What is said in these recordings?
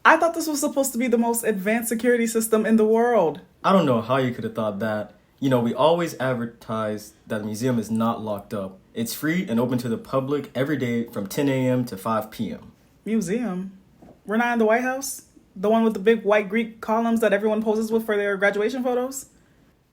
I thought this was supposed to be the most advanced security system in the world. I don't know how you could have thought that. You know, we always advertise that the museum is not locked up. It's free and open to the public every day from 10 a.m. to 5 p.m. Museum? We're not in the White House? The one with the big white Greek columns that everyone poses with for their graduation photos?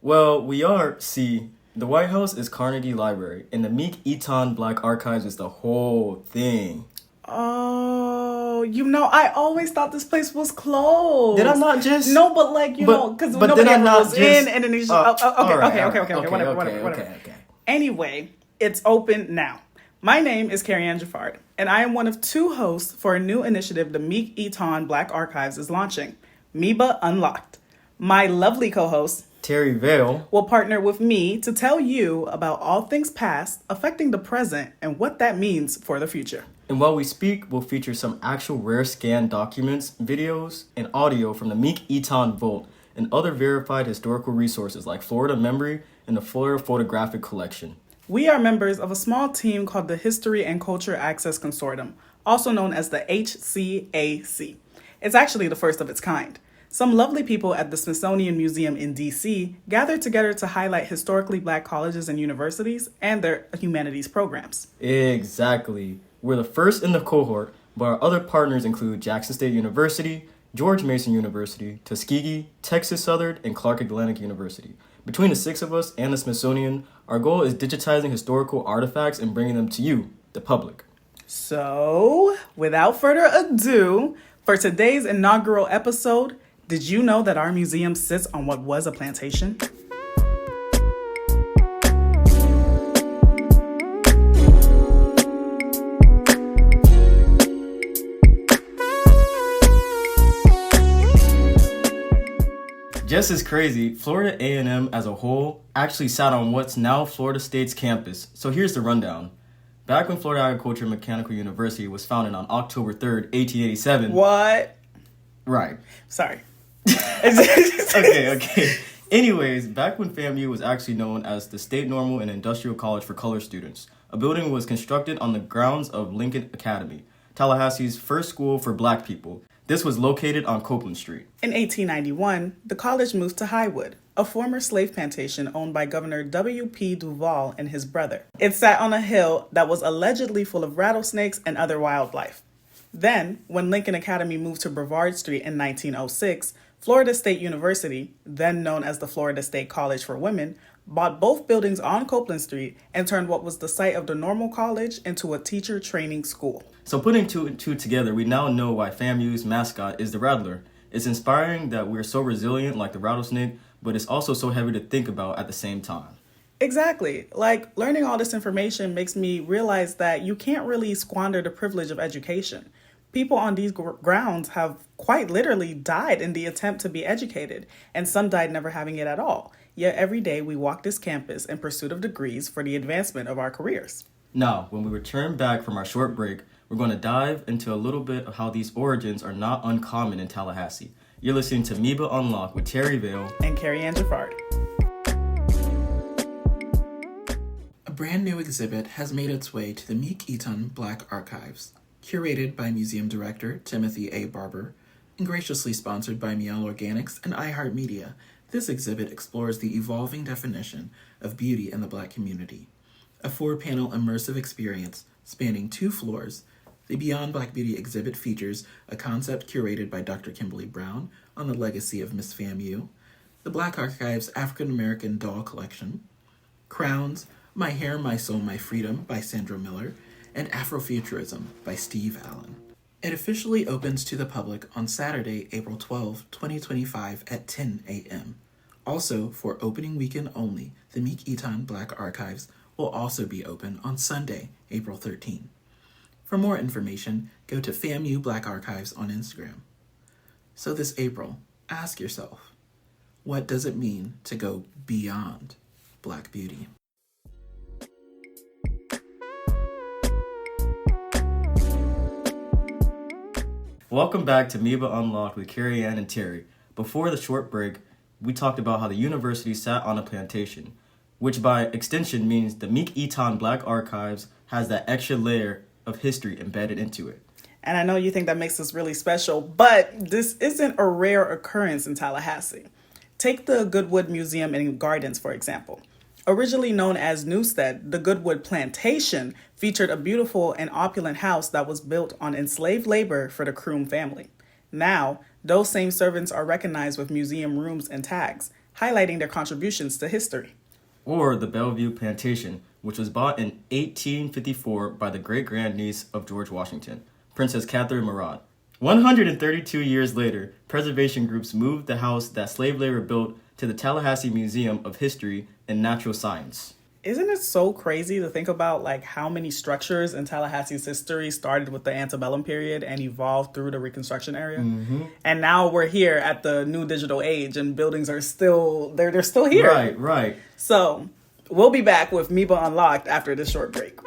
Well, we are. See, the White House is Carnegie Library, and the Meek-Eaton Black Archives is the whole thing. Oh, I always thought this place was closed. Did I not just... No, but because nobody ever goes in, and then they just... okay, whatever. Anyway, it's open now. My name is Cariane Geffrard, and I am one of two hosts for a new initiative the Meek-Eaton Black Archives is launching, MEBA Unlocked. My lovely co-host, Terrie Vail, will partner with me to tell you about all things past affecting the present and what that means for the future. And while we speak, we'll feature some actual rare scan documents, videos, and audio from the Meek-Eaton Vault and other verified historical resources like Florida Memory and the Florida Photographic Collection. We are members of a small team called the History and Culture Access Consortium, also known as the HCAC. It's actually the first of its kind. Some lovely people at the Smithsonian Museum in D.C. gathered together to highlight historically Black colleges and universities and their humanities programs. Exactly. We're the first in the cohort, but our other partners include Jackson State University, George Mason University, Tuskegee, Texas Southern, and Clark Atlantic University. Between the six of us and the Smithsonian, our goal is digitizing historical artifacts and bringing them to you, the public. So, without further ado, for today's inaugural episode, did you know that our museum sits on what was a plantation? Just as crazy, Florida A&M as a whole actually sat on what's now Florida State's campus. So here's the rundown. Back when Florida Agricultural and Mechanical University was founded on October 3rd, 1887. What? Right. Sorry. Okay. Anyways, back when FAMU was actually known as the State Normal and Industrial College for Color Students, a building was constructed on the grounds of Lincoln Academy, Tallahassee's first school for Black people. This was located on Copeland Street. In 1891, the college moved to Highwood, a former slave plantation owned by Governor W.P. Duval and his brother. It sat on a hill that was allegedly full of rattlesnakes and other wildlife. Then, when Lincoln Academy moved to Brevard Street in 1906, Florida State University, then known as the Florida State College for Women, bought both buildings on Copeland Street and turned what was the site of the normal college into a teacher training school. So putting two and two together, we now know why FAMU's mascot is the rattler. It's inspiring that we're so resilient like the rattlesnake, but it's also so heavy to think about at the same time. Exactly. Like, learning all this information makes me realize that you can't really squander the privilege of education. People on these grounds have quite literally died in the attempt to be educated, and some died never having it at all. Yet every day we walk this campus in pursuit of degrees for the advancement of our careers. Now, when we return back from our short break, we're going to dive into a little bit of how these origins are not uncommon in Tallahassee. You're listening to MEBA Unlocked with Terrie Vail and Cariane Geffrard. A brand new exhibit has made its way to the Meek-Eaton Black Archives, curated by Museum Director Timothy A. Barber, and graciously sponsored by Miele Organics and iHeartMedia. This exhibit explores the evolving definition of beauty in the Black community. A 4-panel immersive experience spanning 2 floors, the Beyond Black Beauty exhibit features a concept curated by Dr. Kimberly Brown on the legacy of Miss FAMU, the Black Archives African American Doll Collection, Crowns, My Hair, My Soul, My Freedom by Sandra Miller, and Afrofuturism by Steve Allen. It officially opens to the public on Saturday, April 12, 2025 at 10 a.m. Also, for opening weekend only, the Meek-Eaton Black Archives will also be open on Sunday, April 13. For more information, go to FAMU Black Archives on Instagram. So this April, ask yourself, what does it mean to go beyond Black beauty? Welcome back to MEBA Unlocked with Cariane and Terrie. Before the short break, we talked about how the university sat on a plantation, which by extension means the Meek-Eaton Black Archives has that extra layer of history embedded into it. And I know you think that makes us really special, but this isn't a rare occurrence in Tallahassee. Take the Goodwood Museum and Gardens, for example. Originally known as Newstead, the Goodwood Plantation featured a beautiful and opulent house that was built on enslaved labor for the Croom family. Now, those same servants are recognized with museum rooms and tags, highlighting their contributions to history. Or the Bellevue Plantation, which was bought in 1854 by the great-grandniece of George Washington, Princess Catherine Murat. 132 years later, preservation groups moved the house that slave labor built to the Tallahassee Museum of History and Natural Science. Isn't it so crazy to think about how many structures in Tallahassee's history started with the antebellum period and evolved through the Reconstruction era? Mm-hmm. And now we're here at the new digital age and buildings are still, they're still here. Right. So we'll be back with MEBA Unlocked after this short break.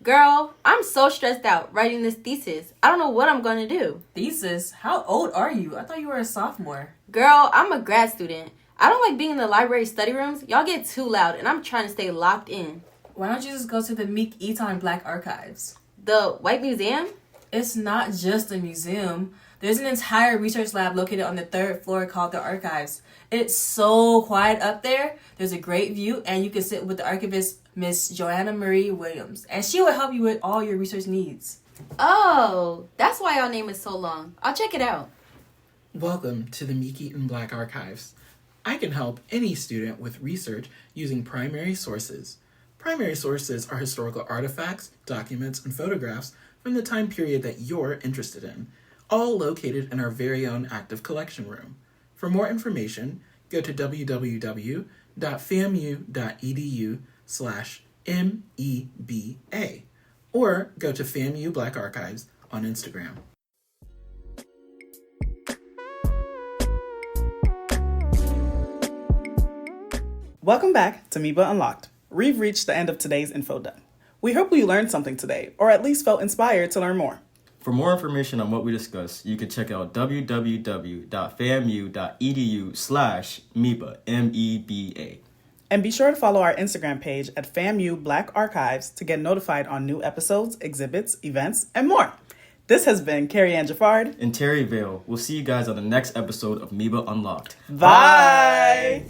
Girl, I'm so stressed out writing this thesis. I don't know what I'm going to do. Thesis? How old are you? I thought you were a sophomore. Girl, I'm a grad student. I don't like being in the library study rooms. Y'all get too loud and I'm trying to stay locked in. Why don't you just go to the Meek-Eaton Black Archives? The White Museum? It's not just a museum. There's an entire research lab located on the 3rd floor called the Archives. It's so quiet up there. There's a great view and you can sit with the archivist, Miss Joanna Marie Williams, and she will help you with all your research needs. Oh, that's why y'all name is so long. I'll check it out. Welcome to the Meek-Eaton Black Archives. I can help any student with research using primary sources. Primary sources are historical artifacts, documents, and photographs from the time period that you're interested in, all located in our very own active collection room. For more information, go to www.famu.edu/MEBA or go to FAMU Black Archives on Instagram. Welcome back to MEBA Unlocked. We've reached the end of today's info dump. We hope you learned something today, or at least felt inspired to learn more. For more information on what we discussed, you can check out www.famu.edu/MEBA, MEBA. And be sure to follow our Instagram page at FAMU Black Archives to get notified on new episodes, exhibits, events, and more. This has been Cariane Geffrard And Terrie Vail. We'll see you guys on the next episode of MEBA Unlocked. Bye!